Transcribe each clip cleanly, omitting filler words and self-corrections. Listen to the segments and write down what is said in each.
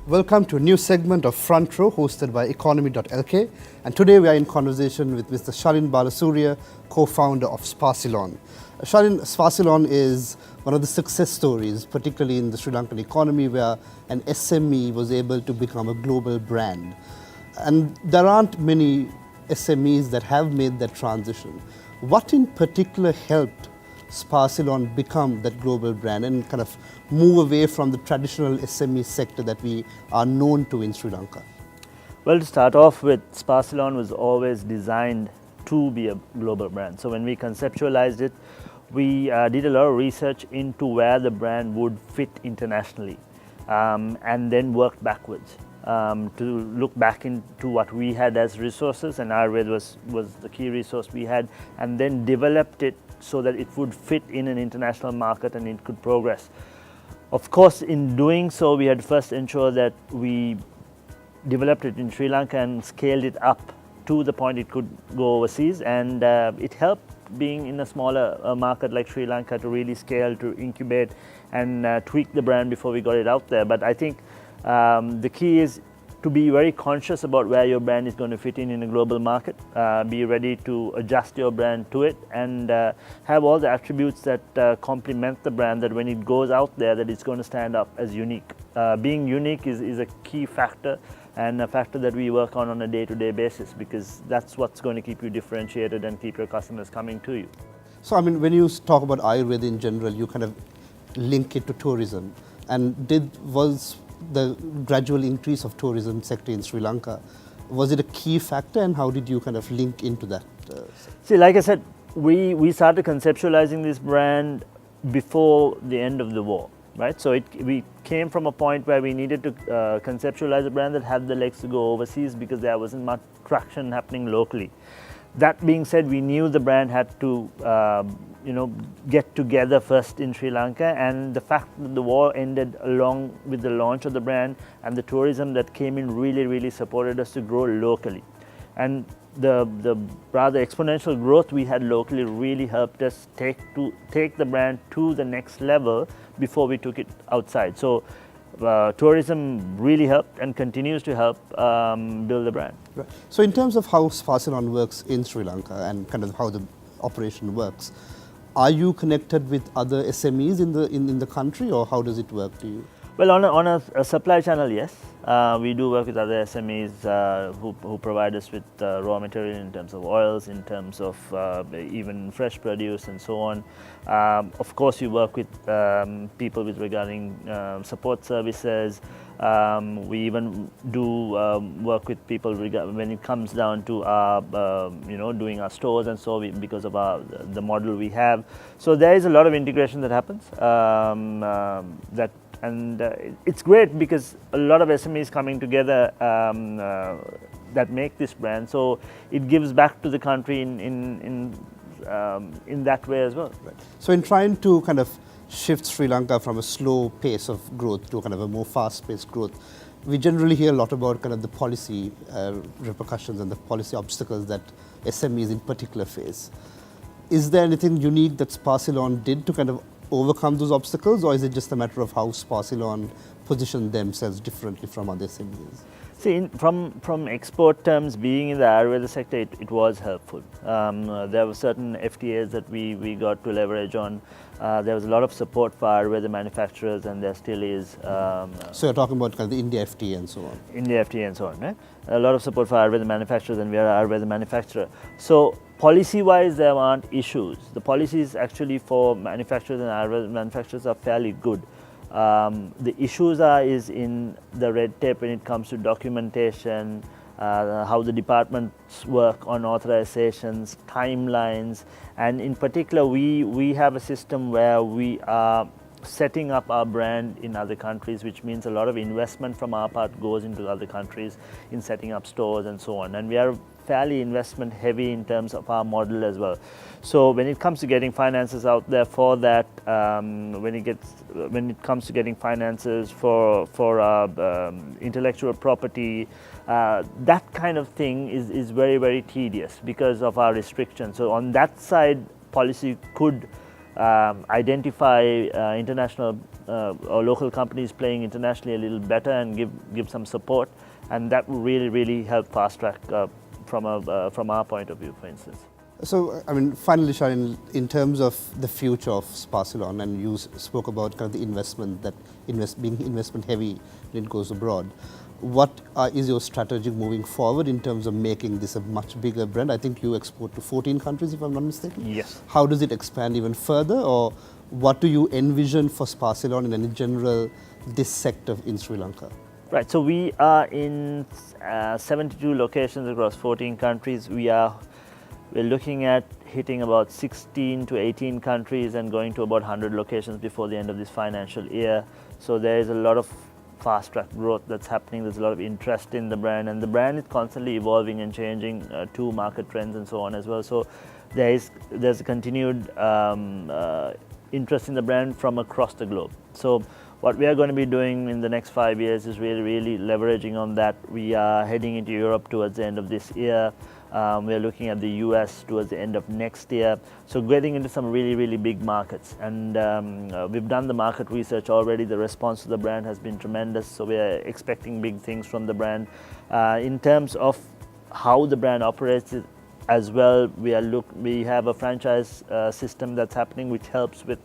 Welcome to a new segment of Front Row hosted by Economy.lk, and today we are in conversation with Mr. Shalin Balasuriya, co-founder of Spa Ceylon. Shalin, Spa Ceylon is one of the success stories, particularly in the Sri Lankan economy, where an SME was able to become a global brand. And there aren't many SMEs that have made that transition. What in particular helped Spa Ceylon become that global brand and kind of move away from the traditional SME sector that we are known to in Sri Lanka? Well, to start off with, Spa Salon was always designed to be a global brand. So when we conceptualized it, we did a lot of research into where the brand would fit internationally, and then worked backwards to look back into what we had as resources, and Ayurveda was the key resource we had, and then developed it so that it would fit in an international market and it could progress. Of course, in doing so, we had first ensure that we developed it in Sri Lanka and scaled it up to the point it could go overseas, and it helped being in a smaller market like Sri Lanka to really scale, to incubate and tweak the brand before we got it out there. But I think the key is to be very conscious about where your brand is going to fit in a global market, be ready to adjust your brand to it, and have all the attributes that complement the brand, that when it goes out there, that it's going to stand up as unique. Being unique is a key factor, and a factor that we work on a day-to-day basis, because that's what's going to keep you differentiated and keep your customers coming to you. So, I mean, when you talk about Ayurveda in general, you kind of link it to tourism. And was the gradual increase of tourism sector in Sri Lanka, was it a key factor, and how did you kind of link into that? See, like I said, we started conceptualizing this brand before the end of the war, right? So we came from a point where we needed to conceptualize a brand that had the legs to go overseas, because there wasn't much traction happening locally. That being said, we knew the brand had to get together first in Sri Lanka, and the fact that the war ended along with the launch of the brand and the tourism that came in really supported us to grow locally. And the rather exponential growth we had locally really helped us take the brand to the next level before we took it outside. So tourism really helped and continues to help build the brand. Right. So in terms of how Spa Ceylon works in Sri Lanka and kind of how the operation works, are you connected with other SMEs in the country, or how does it work to you? Well, on a supply channel, yes. We do work with other SMEs who provide us with raw material in terms of oils, in terms of even fresh produce and so on. Of course, we work with people with regarding support services. We even do work with people when it comes down to doing our stores and so, because of the model we have. So there is a lot of integration that happens. It's great because a lot of SMEs coming together that make this brand. So it gives back to the country in that way as well. Right. So in trying to kind of shift Sri Lanka from a slow pace of growth to kind of a more fast-paced growth, we generally hear a lot about kind of the policy repercussions and the policy obstacles that SMEs in particular face. Is there anything unique that Spa Ceylon did to kind of overcome those obstacles, or is it just a matter of how Spa Ceylon position themselves differently from other SMEs? See, from export terms, being in the Ayurveda sector, it was helpful. There were certain FTAs that we got to leverage on. There was a lot of support for Ayurveda manufacturers, and there still is. So you're talking about kind of the India FTA and so on? India FTA and so on, right? A lot of support for Ayurveda manufacturers, and we are an Ayurveda manufacturer. So policy-wise, there aren't issues. The policies actually for manufacturers and Ayurveda manufacturers are fairly good. The issues is in the red tape when it comes to documentation, how the departments work on authorizations, timelines, and in particular we have a system where we are setting up our brand in other countries, which means a lot of investment from our part goes into other countries in setting up stores and so on. And we are fairly investment heavy in terms of our model as well. So when it comes to getting finances out there for that, when it comes to getting finances for intellectual property, that kind of thing is very tedious because of our restrictions. So on that side, policy could identify international or local companies playing internationally a little better and give some support, and that will really help fast track from our point of view, for instance. So, I mean, finally, Shalin, in terms of the future of Spa Ceylon, and you spoke about kind of the investment being investment heavy when it goes abroad. What is your strategy moving forward in terms of making this a much bigger brand? I think you export to 14 countries, if I'm not mistaken. Yes. How does it expand even further, or what do you envision for Spa Ceylon and in general this sector in Sri Lanka? Right. So we are in 72 locations across 14 countries. We're looking at hitting about 16 to 18 countries and going to about 100 locations before the end of this financial year. So there is a lot of fast-track growth that's happening. There's a lot of interest in the brand, and the brand is constantly evolving and changing to market trends and so on as well. So there's a continued interest in the brand from across the globe. So what we are going to be doing in the next 5 years is really leveraging on that. We are heading into Europe towards the end of this year. We are looking at the US towards the end of next year. So getting into some really big markets. And we've done the market research already. The response to the brand has been tremendous. So we are expecting big things from the brand. In terms of how the brand operates as well, we have a franchise system that's happening, which helps with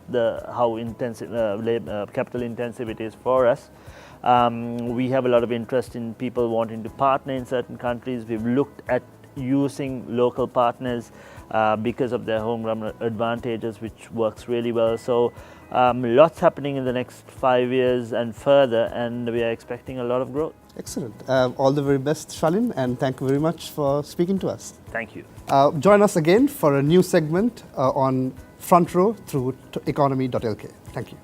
how intensive capital intensive it is for us. We have a lot of interest in people wanting to partner in certain countries. We've looked at using local partners because of their homegrown advantages, which works really well. So lots happening in the next 5 years and further, and we are expecting a lot of growth. Excellent. All the very best, Shalin, and thank you very much for speaking to us. Thank you. Join us again for a new segment on Front Row through Economy.lk. Thank you.